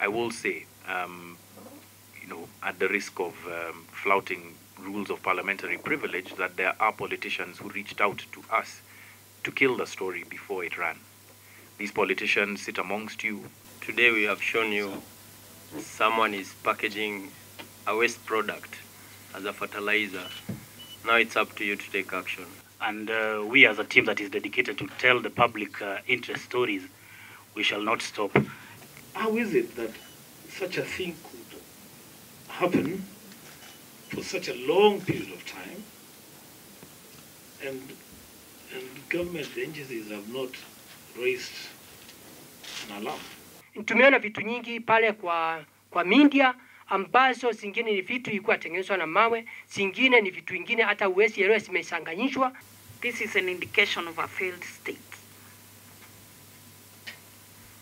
I will say, at the risk of flouting rules of parliamentary privilege, that there are politicians who reached out to us to kill the story before it ran. These politicians sit amongst you. Today we have shown you someone is packaging a waste product as a fertilizer. Now it's up to you to take action. And we as a team that is dedicated to tell the public interest stories, we shall not stop. How is it that such a thing could happen for such a long period of time and government agencies have not raised an alarm? Tumeona vitu nyingi pale kwa media ambazo zingine ni vitu ilikuwa tengenezwa na mawe, zingine ni vitu vingine hata uwezi elewa zimechanganyishwa. This is an indication of a failed state.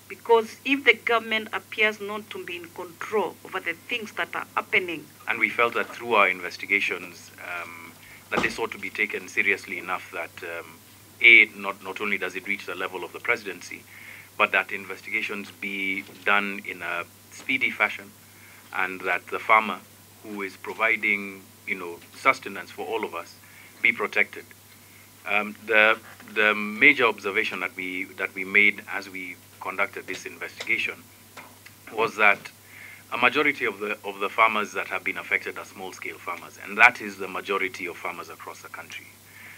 Because if the government appears not to be in control over the things that are happening. And we felt that through our investigations, that this ought to be taken seriously enough that, not only does it reach the level of the presidency, but that investigations be done in a speedy fashion, and that the farmer who is providing, sustenance for all of us be protected. The major observation that we made as we conducted this investigation was that a majority of the farmers that have been affected are small-scale farmers, and that is the majority of farmers across the country.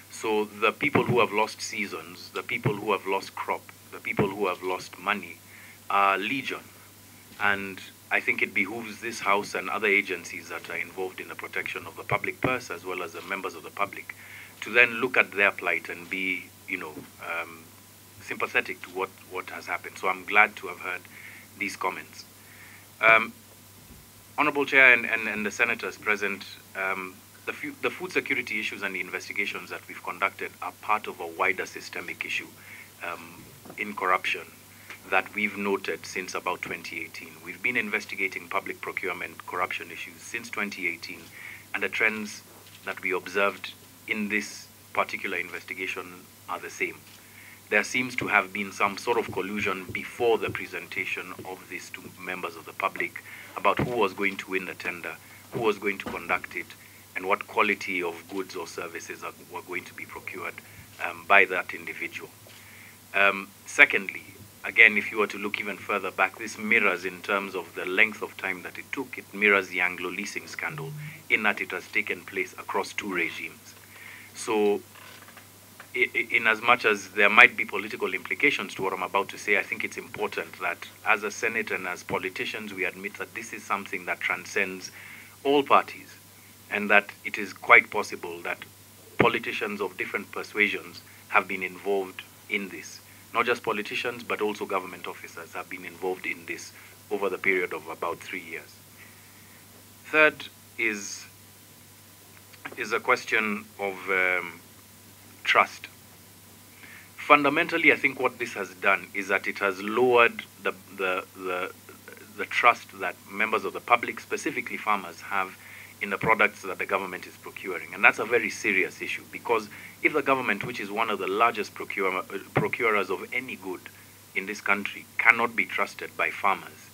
So the people who have lost seasons, the people who have lost crop, the people who have lost money are legion. And I think it behooves this House and other agencies that are involved in the protection of the public purse, as well as the members of the public, to then look at their plight and be, sympathetic to what has happened. So I'm glad to have heard these comments. Honorable Chair and the senators present, the food security issues and the investigations that we've conducted are part of a wider systemic issue in corruption that we've noted since about 2018. We've been investigating public procurement corruption issues since 2018, and the trends that we observed in this particular investigation are the same. There seems to have been some sort of collusion before the presentation of this to members of the public about who was going to win the tender, who was going to conduct it, and what quality of goods or services were going to be procured by that individual. Secondly, again, if you were to look even further back, this mirrors, in terms of the length of time that it took, it mirrors the Anglo leasing scandal in that it has taken place across two regimes. So, in as much as there might be political implications to what I'm about to say, I think it's important that as a Senate and as politicians, we admit that this is something that transcends all parties, and that it is quite possible that politicians of different persuasions have been involved in this. Not just politicians, but also government officers have been involved in this over the period of about 3 years. Third is a question of trust. Fundamentally, I think what this has done is that it has lowered the trust that members of the public, specifically farmers, have in the products that the government is procuring. And that's a very serious issue, because if the government, which is one of the largest procurers of any good in this country, cannot be trusted by farmers,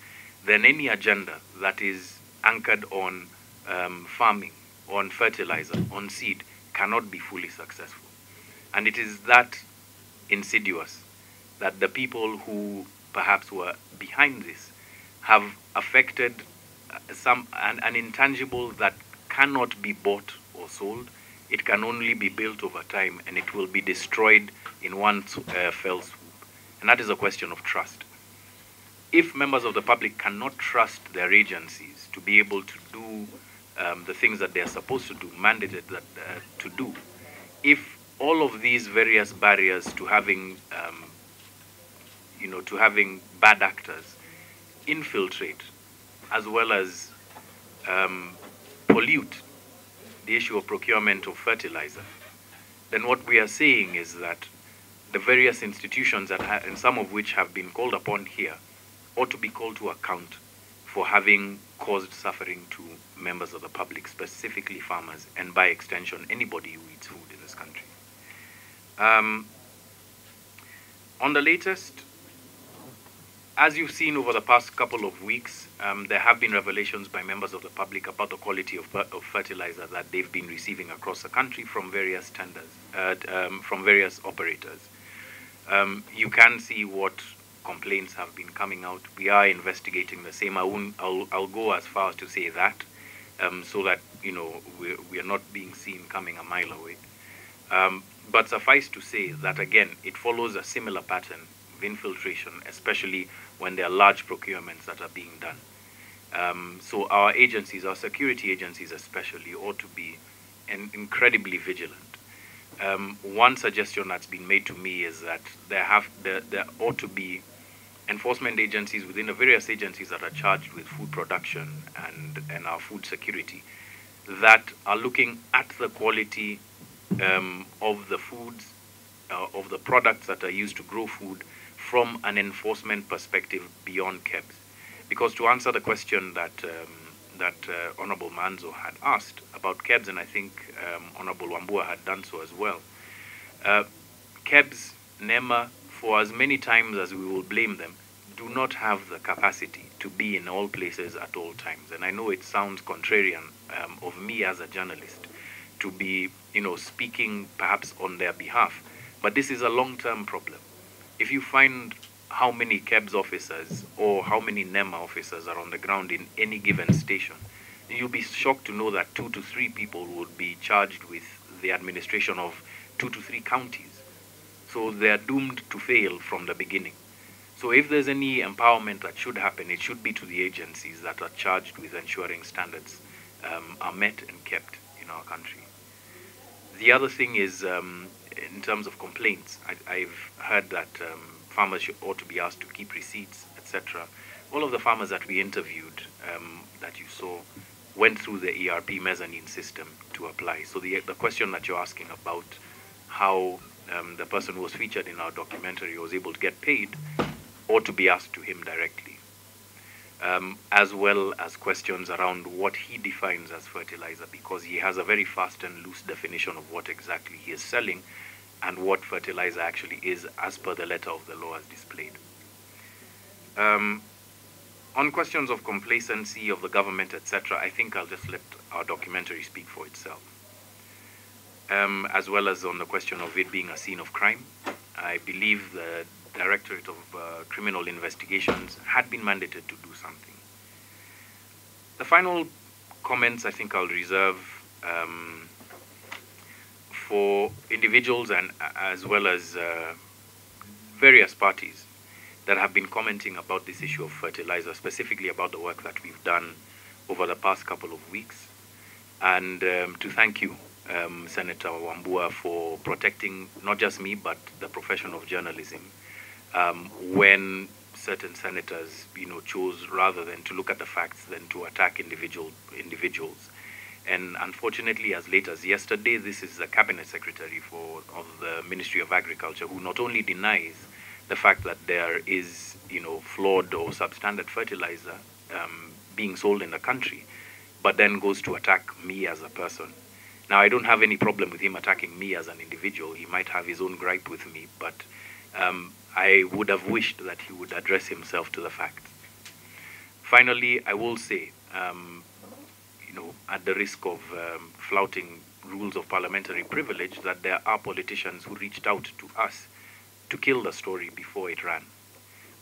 then any agenda that is anchored on farming, on fertilizer, on seed, cannot be fully successful. And it is that insidious that the people who perhaps were behind this have affected an intangible that cannot be bought or sold. It can only be built over time, and it will be destroyed in one fell swoop. And that is a question of trust. If members of the public cannot trust their agencies to be able to do the things that they are supposed to do, mandated to do, if all of these various barriers to having, to having bad actors infiltrate, as well as pollute the issue of procurement of fertilizer, then what we are saying is that the various institutions, and some of which have been called upon here, ought to be called to account for having caused suffering to members of the public, specifically farmers, and by extension, anybody who eats food in this country. On the latest, as you've seen over the past couple of weeks, there have been revelations by members of the public about the quality of fertilizer that they've been receiving across the country from various tenders, from various operators. You can see what complaints have been coming out. We are investigating the same. I'll go as far as to say that, so that we are not being seen coming a mile away. But suffice to say that again, it follows a similar pattern of infiltration, especially when there are large procurements that are being done. So our agencies, our security agencies especially, ought to be incredibly vigilant. One suggestion that's been made to me is that there ought to be enforcement agencies within the various agencies that are charged with food production and our food security that are looking at the quality of the foods, of the products that are used to grow food from an enforcement perspective beyond KEBS. Because to answer the question that Honorable Manzo had asked about KEBS, and I think Honorable Wambua had done so as well, KEBS, NEMA, for as many times as we will blame them, do not have the capacity to be in all places at all times. And I know it sounds contrarian of me as a journalist to be, speaking perhaps on their behalf, but this is a long-term problem. If you find how many KEBS officers or how many NEMA officers are on the ground in any given station, you'll be shocked to know that 2 to 3 people would be charged with the administration of 2 to 3 counties. So they are doomed to fail from the beginning. So if there's any empowerment that should happen, it should be to the agencies that are charged with ensuring standards are met and kept in our country. The other thing is, in terms of complaints, I've heard that farmers ought to be asked to keep receipts, etc. All of the farmers that we interviewed, that you saw, went through the ERP mezzanine system to apply. So the question that you're asking about how the person who was featured in our documentary was able to get paid ought to be asked to him directly, as well as questions around what he defines as fertilizer, because he has a very fast and loose definition of what exactly he is selling and what fertilizer actually is as per the letter of the law as displayed. On questions of complacency of the government, etc., I think I'll just let our documentary speak for itself. As well as on the question of it being a scene of crime, I believe the Directorate of Criminal Investigations had been mandated to do something. The final comments I think I'll reserve for individuals and as well as various parties that have been commenting about this issue of fertilizer, specifically about the work that we've done over the past couple of weeks. And to thank you, Senator Wambua, for protecting not just me, but the profession of journalism. When certain senators, chose rather than to look at the facts than to attack individuals. And unfortunately, as late as yesterday, this is the Cabinet Secretary of the Ministry of Agriculture who not only denies the fact that there is, flawed or substandard fertilizer being sold in the country, but then goes to attack me as a person. Now, I don't have any problem with him attacking me as an individual. He might have his own gripe with me, but I would have wished that he would address himself to the facts. Finally, I will say, at the risk of flouting rules of parliamentary privilege, that there are politicians who reached out to us to kill the story before it ran.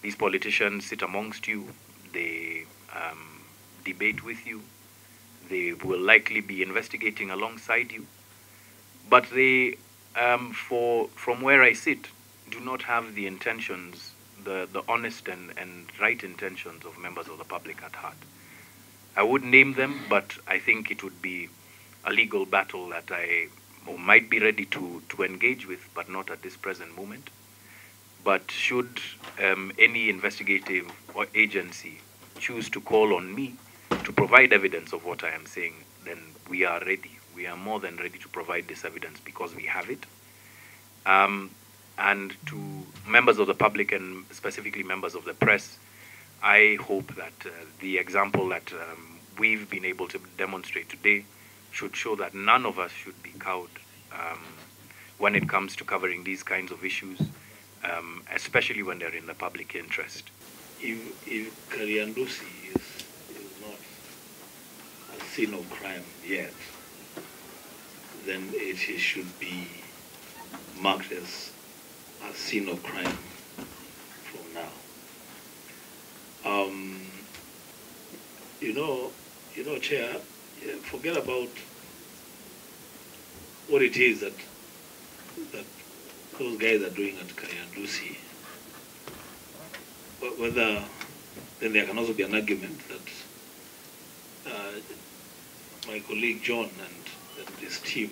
These politicians sit amongst you, they debate with you, they will likely be investigating alongside you, but they, from where I sit, do not have the intentions, the honest and right intentions of members of the public at heart. I would name them, but I think it would be a legal battle that I might be ready to engage with, but not at this present moment. But should any investigative or agency choose to call on me to provide evidence of what I am saying, then we are ready. We are more than ready to provide this evidence because we have it. And to members of the public and specifically members of the press, I hope that the example that we've been able to demonstrate today should show that none of us should be cowed when it comes to covering these kinds of issues, especially when they're in the public interest. if Kariandusi is not a sin of crime yet, then it should be marked as a sin of crime from now. Chair, forget about what it is that those guys are doing at Kariandusi. Whether then there can also be an argument that my colleague John and his team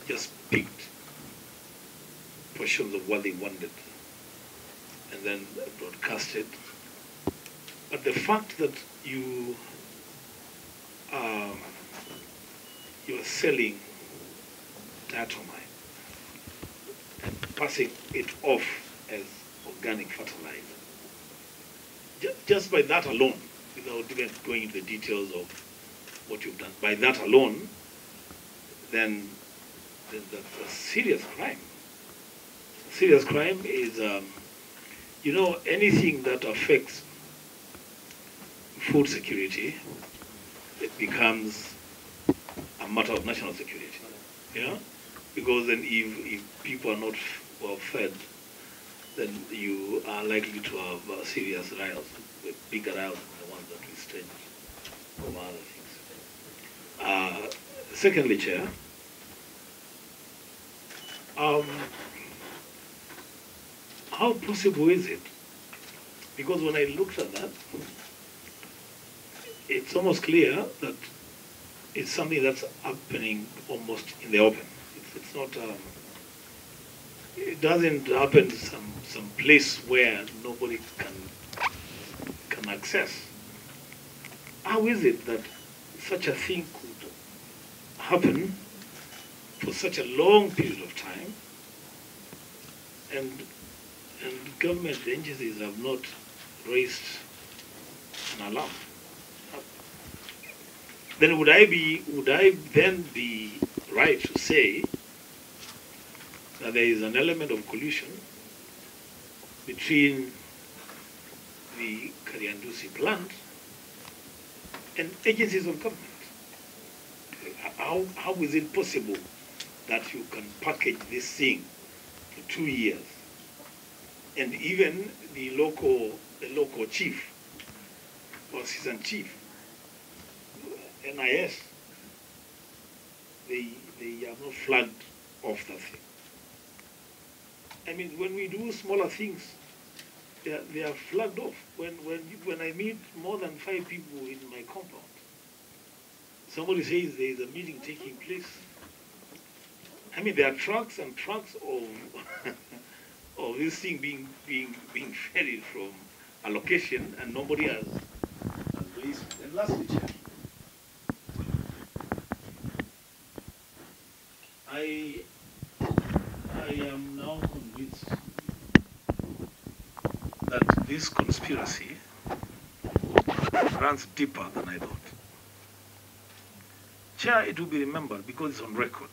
just picked portions of what they wanted and then broadcast it. But the fact that you are selling diatomite and passing it off as organic fertilizer, just by that alone, without even going into the details of what you've done, by that alone, then that's a serious crime. Serious crime is, anything that affects food security, it becomes a matter of national security. Yeah, because then if people are not well fed, then you are likely to have serious riots, bigger riots than the ones that we staged over other things. Secondly, Chair, how possible is it? Because when I looked at that, it's almost clear that it's something that's happening almost in the open. It's not. It doesn't happen some place where nobody can access. How is it that such a thing could happen for such a long period of time, and government agencies have not raised an alarm? Then would I then be right to say that there is an element of collusion between the Kariandusi plant and agencies of government? How is it possible that you can package this thing for 2 years, and even the local chief or assistant chief, NIS, they have not flagged off that thing? I mean, when we do smaller things, they are flagged off. When I meet more than 5 people in my compound, somebody says there is a meeting taking place. I mean, there are trucks and trucks of of this thing being ferried from a location, and nobody has raised it. And lastly, Chair, I am now convinced that this conspiracy runs deeper than I thought. Chair, it will be remembered because it's on record.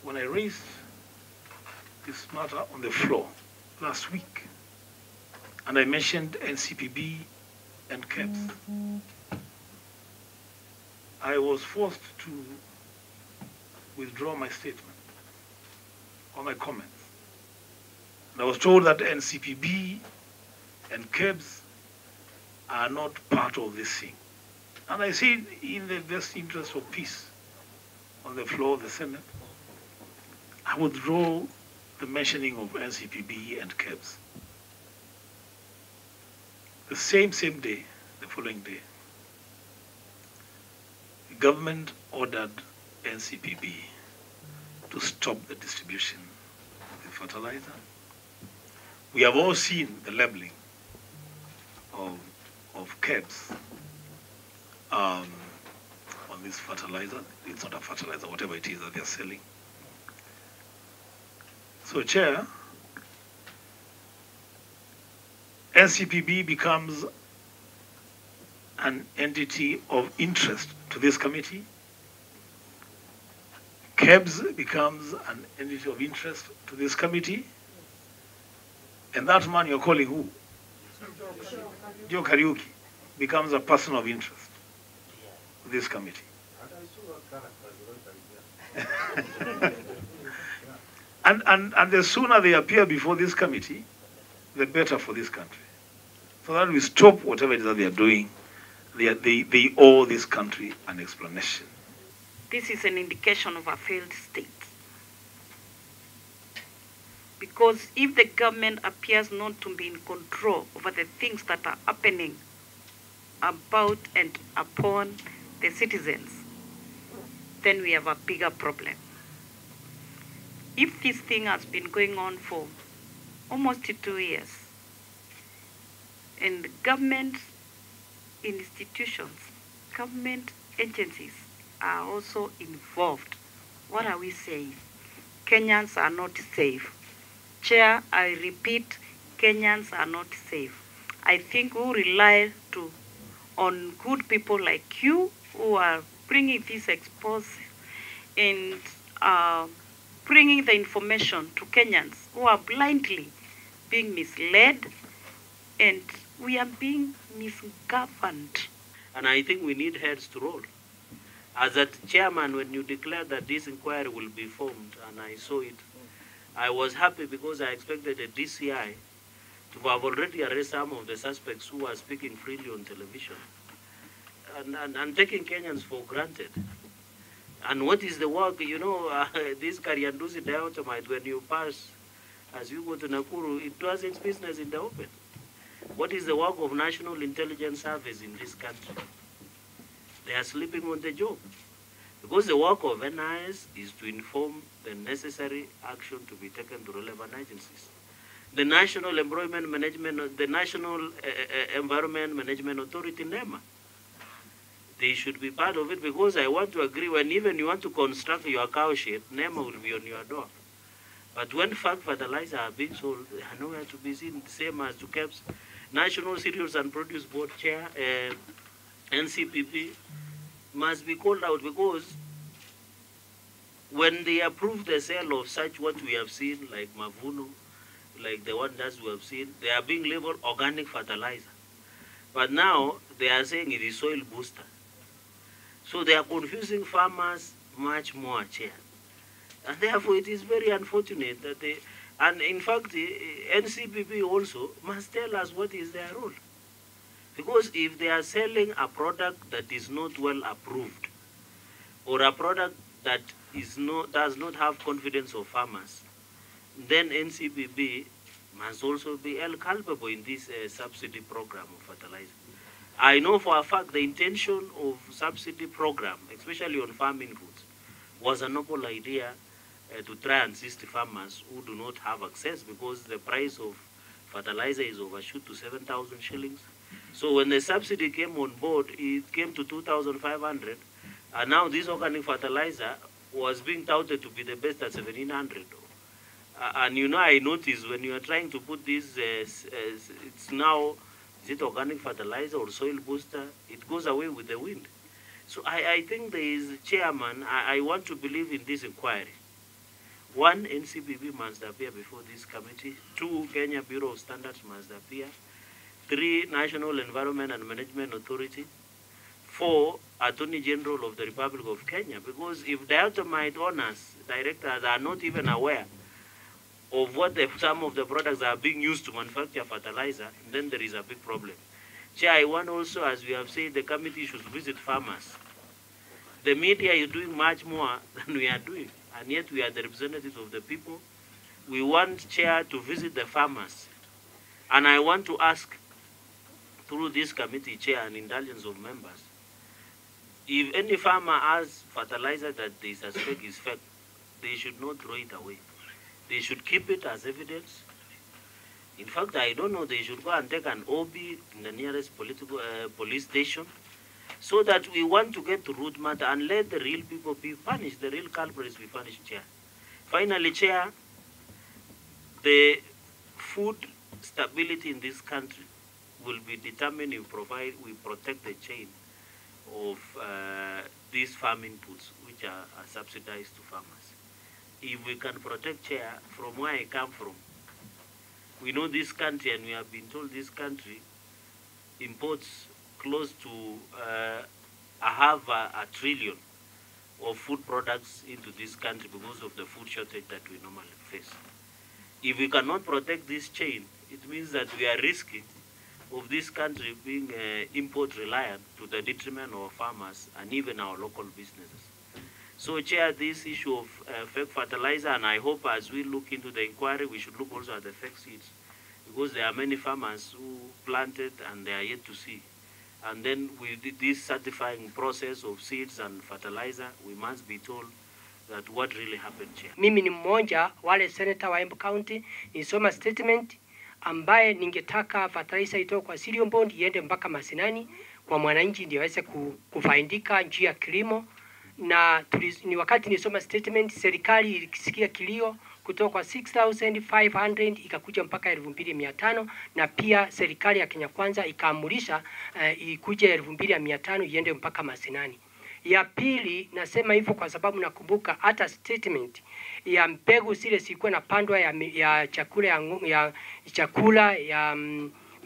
When I raised this matter on the floor last week, and I mentioned NCPB and KEBS, I was forced to withdraw my statement or my comments. And I was told that NCPB and KEBS are not part of this thing. And I said, in the best interest of peace, on the floor of the Senate, I withdraw the mentioning of NCPB and KEBS. The same day, the following day, the government ordered NCPB to stop the distribution of the fertilizer. We have all seen the labeling of KEBS on this fertilizer. It's not a fertilizer, whatever it is that they're selling. So, Chair, NCPB becomes an entity of interest to this committee. KEBS becomes an entity of interest to this committee. And that man you're calling who? Joe Kariuki becomes a person of interest to this committee. and the sooner they appear before this committee, the better for this country. So that we stop whatever it is that they are doing. They owe this country an explanation. This is an indication of a failed state. Because if the government appears not to be in control over the things that are happening about and upon the citizens, then we have a bigger problem. If this thing has been going on for almost 2 years, and government institutions, government agencies are also involved, what are we saying? Kenyans are not safe. Chair, I repeat, Kenyans are not safe. I think we rely on good people like you who are bringing this expose and bringing the information to Kenyans who are blindly being misled, and we are being misgoverned. And I think we need heads to roll. As a chairman, when you declared that this inquiry will be formed, and I saw it, I was happy because I expected the DCI to have already arrested some of the suspects who are speaking freely on television and taking Kenyans for granted. And what is the work, this Kariandusi diatomite, when you pass, as you go to Nakuru, it does its business in the open. What is the work of National Intelligence Service in this country? They are sleeping on the job. Because the work of NIS is to inform the necessary action to be taken to relevant agencies. The National Environment Management Authority, NEMA, they should be part of it, because I want to agree, when even you want to construct your cow shed, NEMA will be on your door. But when fertilizer are being sold, they are nowhere to be seen, same as to KEBS. National Cereals and Produce Board Chair, NCPP, must be called out, because when they approve the sale of such what we have seen, like Mavuno, like the one that we have seen, they are being labeled organic fertilizer. But now they are saying it is soil booster. So they are confusing farmers much more, Chair. And therefore it is very unfortunate that they, and in fact the NCPP also must tell us what is their role. Because if they are selling a product that is not well approved, or a product that does not have confidence of farmers, then NCPB must also be held culpable in this subsidy program of fertilizer. I know for a fact the intention of subsidy program, especially on farming goods, was a noble idea to try and assist farmers who do not have access, because the price of fertilizer is overshoot to 7,000 shillings. So when the subsidy came on board, it came to 2,500, and now this organic fertilizer was being touted to be the best at 1,700. And I noticed when you are trying to put this, it's now, is it organic fertilizer or soil booster? It goes away with the wind. So I think there is, Chairman, I want to believe in this inquiry. 1, NCPB must appear before this committee. 2, Kenya Bureau of Standards must appear. 3, National Environment and Management Authority. 4, Attorney General of the Republic of Kenya. Because if diatomite owners, directors are not even aware of what some of the products are being used to manufacture fertilizer, then there is a big problem. Chair, I want also, as we have said, the committee should visit farmers. The media is doing much more than we are doing, and yet we are the representatives of the people. We want Chair to visit the farmers. And I want to ask, through this committee, Chair, and indulgence of members, if any farmer has fertilizer that they suspect is fake, they should not throw it away. They should keep it as evidence. In fact, I don't know, they should go and take an OB in the nearest police station, so that we want to get to root matter and let the real people be punished, the real culprits be punished, Chair. Finally, Chair, the food stability in this country will be determined if we protect the chain of these farm inputs, which are subsidized to farmers. If we can protect, Chair, from where I come from, We know this country, and we have been told this country imports close to a trillion of food products into this country because of the food shortage that we normally face. If we cannot protect this chain, it means that we are risking of this country being import reliant to the detriment of farmers and even our local businesses. So, Chair, this issue of fake fertilizer, and I hope as we look into the inquiry, we should look also at the fake seeds, because there are many farmers who planted and they are yet to see. And then with this certifying process of seeds and fertilizer, we must be told that what really happened, Chair. Mimi ni mmoja wale senator wa Embu County, nisoma statement ambaye ningetaka fertilizer itoke kwa cereal bond iende mpaka masinani kwa mwananchi ndio aweze kufaidika njia ya kilimo. Na ni wakati nisoma statement, serikali ilisikia kilio kutoka kwa 6,500 ikakuja mpaka 2,500, na pia serikali ya Kenya Kwanza ikaamurisha ikuje 2,500 iende mpaka masinani. Ya pili, nasema hivyo kwa sababu nakumbuka hata statement ya mbegu zile zilikuwa na pandwa ya chakula ya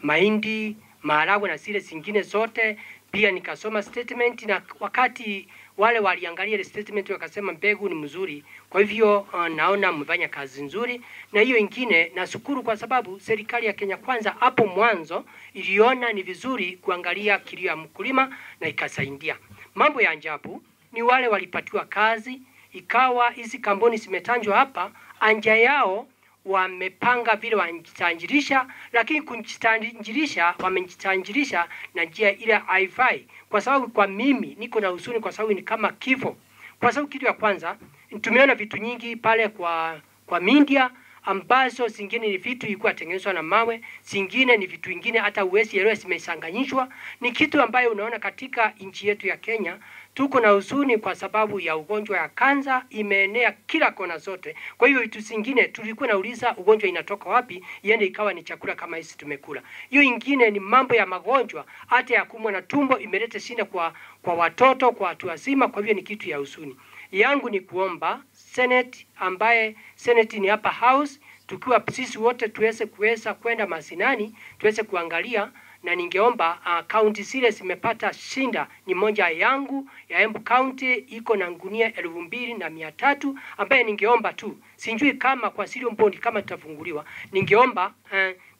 mahindi, maharagwe na zile zingine zote. Pia nikasoma statement, na wakati wale waliangalia ile statement wakasema mbegu ni mzuri. Kwa hivyo naona mmefanya kazi nzuri. Na hiyo ingine nashukuru kwa sababu serikali ya Kenya Kwanza hapo mwanzo iliona ni vizuri kuangalia kilio ya mkulima na ikasaidia. Mambo ya ajabu ni wale walipatiwa kazi, ikawa hizi kampuni zimetanjwa hapa, anja yao wamepanga vile wanjitanjirisha, lakini kunjitanjirisha wamejitanjirisha na njia ile haifai. Kwa sababu kwa mimi niko na huzuni, kwa sababu ni kama kifo. Kwa sababu kitu ya kwanza, tumeona vitu nyingi pale kwa media ambazo zingine ni vitu ilikuwa tengenezwa na mawe, zingine ni vitu vingine hata uwezi elewa zimechanganyishwa. Ni kitu ambayo unaona katika nchi yetu ya Kenya tuko na huzuni kwa sababu ya ugonjwa ya kansa imeenea kila kona zote. Kwa hiyo vitu zingine tulikuwa nauliza ugonjwa inatoka wapi, iende ikawa ni chakula kama hizi tumekula. Hiyo ingine ni mambo ya magonjwa hata ya kuumwa na tumbo imeleta shida kwa watoto, kwa watu wazima. Kwa hivyo ni kitu ya huzuni. Yangu ni kuomba Senate, ambaye Senate ni hapa house, tukiwa sisi wote tuweze kwenda masinani, tuweze kuangalia. Na ningeomba county zile zimepata shinda, ni moja yangu ya Embu County iko na ngunia 2,300, ambaye ningeomba tu, sijui kama kwa cereal bond kama tutafunguliwa, ningeomba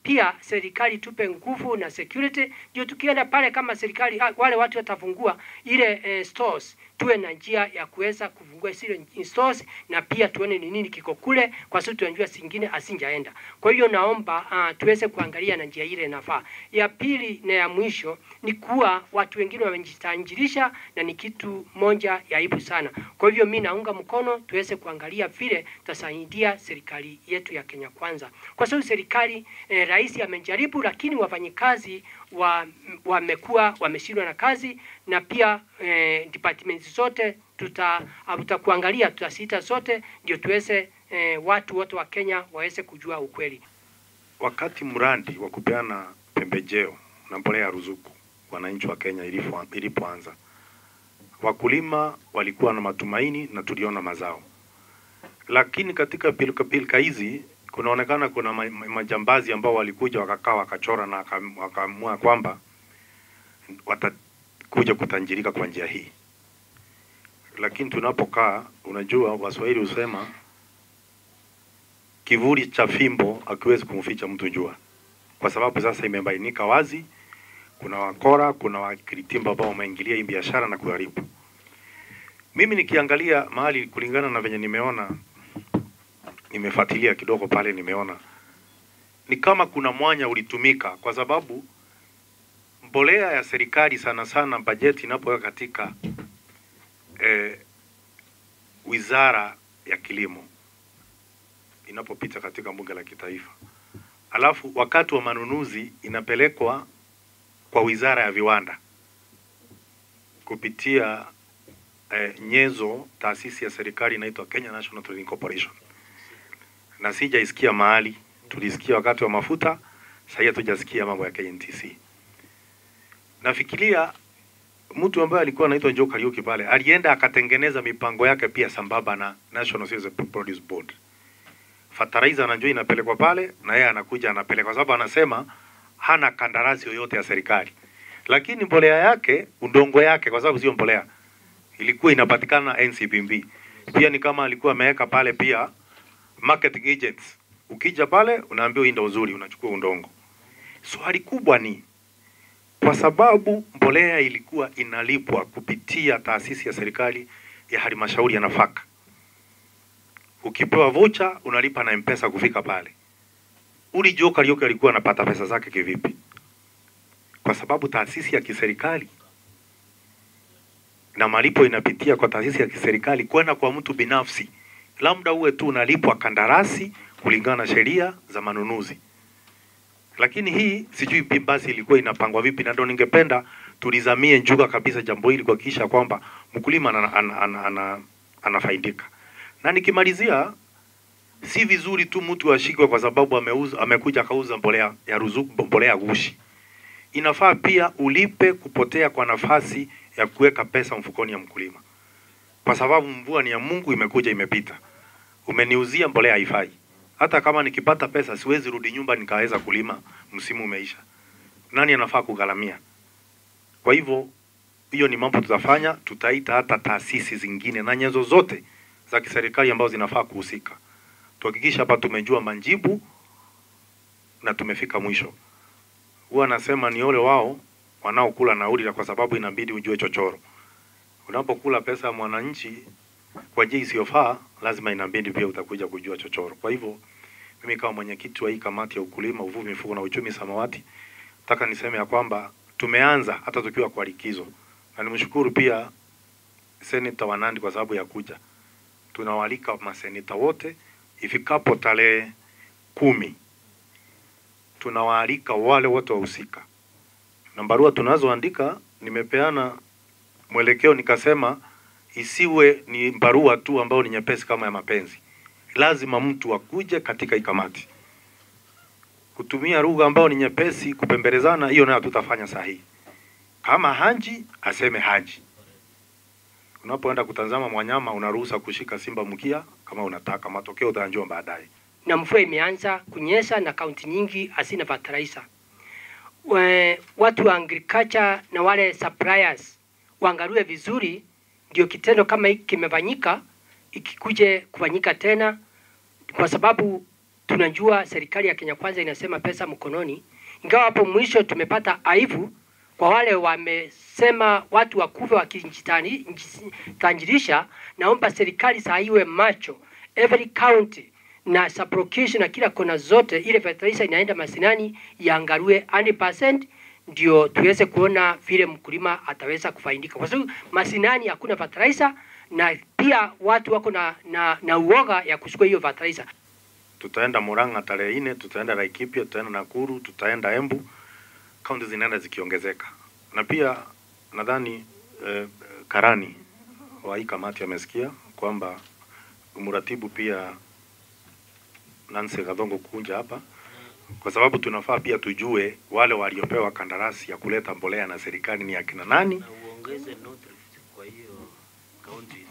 pia serikali tupe nguvu na security, ndio tukienda pale kama serikali wale watu watafungua ile stores, tuwe na njia ya kuweza kufungua zile stores, na pia tuone ni nini kiko kule, kwa sababu tunajua singine asinjaenda. Kwa hiyo naomba tuweze kuangalia na njia ile nafaa. Ya pili na ya mwisho ni kuwa watu wengine wamejitanjirisha, na ni kitu moja ya aibu sana. Kwa hivyo mimi naunga mkono tuweze kuangalia vile tutasaidia serikali yetu ya Kenya Kwanza, kwa sababu serikali rais amejaribu, lakini wafanyikazi wamekuwa wameshindwa na kazi. Na pia departments zote tutakuangalia, tutasita zote ndio tuweze watu wote wa Kenya waweze kujua ukweli. Wakati mradi wa kupeana pembejeo na mbolea ya ruzuku wananchi wa Kenya ilipoanza, wakulima walikuwa na matumaini na tuliona mazao. Lakini katika pilika hizi kunaonekana kuna majambazi ambao walikuja wakakaa wakachora na wakaamua kwamba watakuja kutanjirika kwa njia hii. Lakini tunapokaa, unajua Waswahili husema kivuli cha fimbo hakiwezi kumficha mtu jua. Kwa sababu sasa imebainika wazi kuna wakora, kuna wakiritimba ambao wameingilia hii biashara na kuharibu. Mimi nikiangalia mahali kulingana na venye nimeona, nimefuatilia kidogo pale, nimeona ni kama kuna mwanya ulitumika, kwa sababu mbolea ya serikali sana sana bajeti inapoweka katika wizara ya kilimo inapopita katika bunge la kitaifa, alafu wakati wa manunuzi inapelekwa kwa wizara ya viwanda kupitia nyenzo taasisi ya serikali inaitwa Kenya National Trading Corporation. Na sijaisikia mahali, tulisikia wakati wa mafuta, sasa hatujasikia mambo ya KNTC. Nafikiria mtu ambaye alikuwa anaitwa Joe Kariuki pale alienda akatengeneza mipango yake pia sambamba na National Cereals Produce Board. fertilizer anajua inapelekwa pale na yeye anakuja anapeleka, kwa sababu anasema hana kandarasi yoyote ya serikali. Lakini mbolea yake, udongo yake, kwa sababu sio mbolea, ilikuwa inapatikana NCPB. Pia ni kama alikuwa ameweka pale pia marketing agents. Ukija pale unaambiwa hii ndio uzuri, unachukua udongo. Swali kubwa ni kwa sababu mbolea ilikuwa inalipwa kupitia taasisi ya serikali ya halmashauri ya nafaka. Ukipewa voucher unalipa na M-Pesa kufika pale. Uli joka Karioke alikuwa anapata pesa zake kivipi? Kwa sababu taasisi ya kiserikali na malipo inapitia kwa taasisi ya kiserikali kwenda kwa mtu binafsi. Labda uwe tu unalipwa kandarasi kulingana na sheria za manunuzi. Lakini hii sijui basi ilikuwa inapangwa vipi, na ndio ningependa tulizamie njuga kabisa jambo hili kuhakikisha kwamba mkulima anafaidika. Na nikimalizia, si vizuri tu mtu ashikwe kwa sababu amekuja kauza mbolea ya ruzuku, mbolea gushi. Inafaa pia ulipe kupotea kwa nafasi ya kuweka pesa mfukoni ya mkulima. Kwa sababu mvua ni ya Mungu, imekuja imepita. Umeniuzia mbolea haifai. Hata kama nikipata pesa siwezi rudi nyumba nikaweza kulima, msimu umeisha. Nani anafaa kugharamia? Kwa hivyo hiyo ni mambo tutafanya, tutaita hata taasisi zingine na nyenzo zote za kiserikali ambazo zinafaa kuhusika. Tuhakikisha hapa tumejua majibu na tumefika mwisho. Huwa nasema ni ole wao wanaokula nauli, kwa sababu inabidi ujue chochoro. Unapokula pesa ya mwananchi kwa njia isiyofaa, lazima inabidi pia utakuja kujua chochoro. Kwa hivyo mimi kama mwenyekiti wa hii kamati ya ukulima, uvuvi, mifugo na uchumi samawati, nataka niseme ya kwamba tumeanza hata tukiwa kwa likizo. Na nimshukuru pia Senator wa Nandi kwa sababu ya kuja. Tunawaalika maseneta wote ifikapo tarehe 10. Tunawaalika wale wote wahusika. Na barua tunazoandika nimepeana mwelekeo, nikasema isiwe ni barua tu ambayo ni nyepesi kama ya mapenzi. Lazima mtu akuje katika ikamati. Kutumia lugha ambayo ni nyepesi kupembelezana, hiyo nayo tutafanya sahihi. Kama haji aseme haji. Unapoenda kutazama mwanyama unaruhusa kushika simba mkia kama unataka, matokeo utajua baadaye. Na mvua imeanza kunyesha na kaunti nyingi hasina fertilizer. Watu wa agriculture na wale suppliers waangalie vizuri, ndio kitendo kama hiki kimefanyika ikikuje kufanyika tena, kwa sababu tunajua serikali ya Kenya Kwanza inasema pesa mkononi. Ingawa hapo mwisho tumepata aibu kwa wale wamesema watu wakufe wakijitanjirisha. Naomba serikali saa iwe macho, every county na sublocation na kila kona zote, ile fertilizer inaenda masinani iangalie 100%, ndio tuweze kuona vile mkulima ataweza kufaidika. Kwa sababu masinani hakuna fertilizer, na pia watu wako na uoga ya kuchukua hiyo fertilizer. Tutaenda Murang'a tarehe 4, tutaenda Laikipia, tutaenda Nakuru, tutaenda Embu. Kaunti zinaenda zikiongezeka. Na pia nadhani karani wa hii kamati amesikia kwamba mratibu pia Nancy Gadongo kunja hapa, kwa sababu tunafaa pia tujue wale waliopewa kandarasi ya kuleta mbolea na serikali ni akina nani. Na uongeze North Rift kwa hiyo county.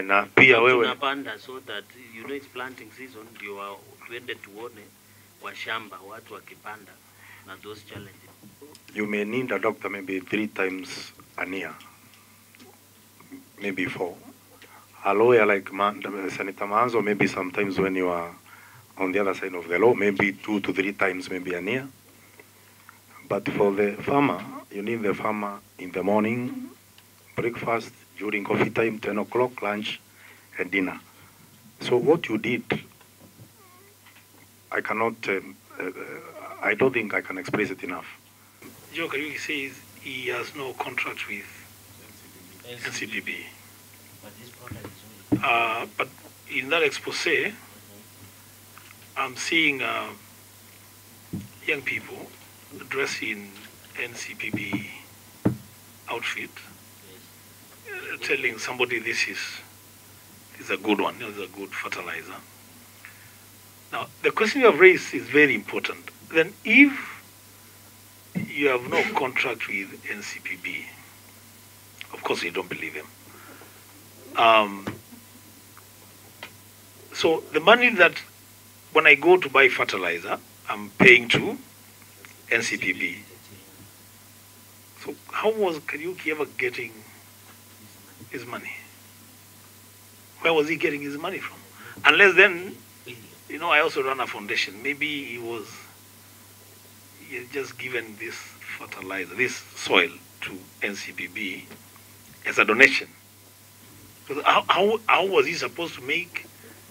Na pia wewe tunapanda so that you know it's planting season, ndio tuende tuone washamba watu wakipanda na those challenges. You may need a doctor maybe 3 times a year, maybe 4. A lawyer like Senator Manzo, maybe sometimes when you are on the other side of the law, maybe 2 to 3 times maybe a year. But for the farmer, you need the farmer in the morning, breakfast, during coffee time, 10 o'clock, lunch, and dinner. So what you did, I cannot, I don't think I can express it enough. Joe Karioke says he has no contract with NCPB. But in that expose, I'm seeing young people dressed in NCPB outfit, telling somebody this is a good one, this is a good fertilizer. Now, the question you have raised is very important. Then if you have no contract with NCPB, of course you don't believe him. So the money that when I go to buy fertilizer, I'm paying to NCPB. So how was Kariuki ever getting his money? Where was he getting his money from? Unless then, you know, I also run a foundation. Maybe he had just given this fertilizer, this soil to NCPB as a donation. Because how was he supposed to make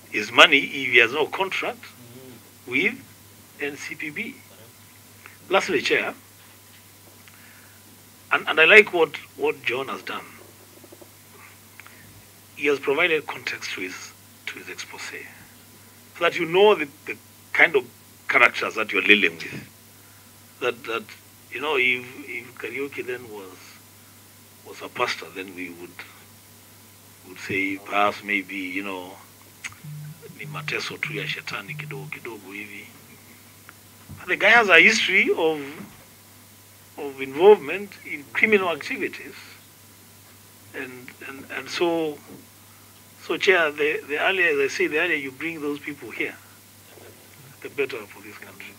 his money if he has no contract with NCPB? Lastly, Chair, and I like what John has done. He has provided context to his expose, so that you know the kind of characters that you're dealing with. That you know, if Kariuki then was a pastor, then we would say perhaps maybe, you know, ni mateso tu ya shetani kidogo kidogo hivi. But the guy has a history of involvement in criminal activities, and so Chair, the earlier, as I say, the earlier you bring those people here, the better for this country.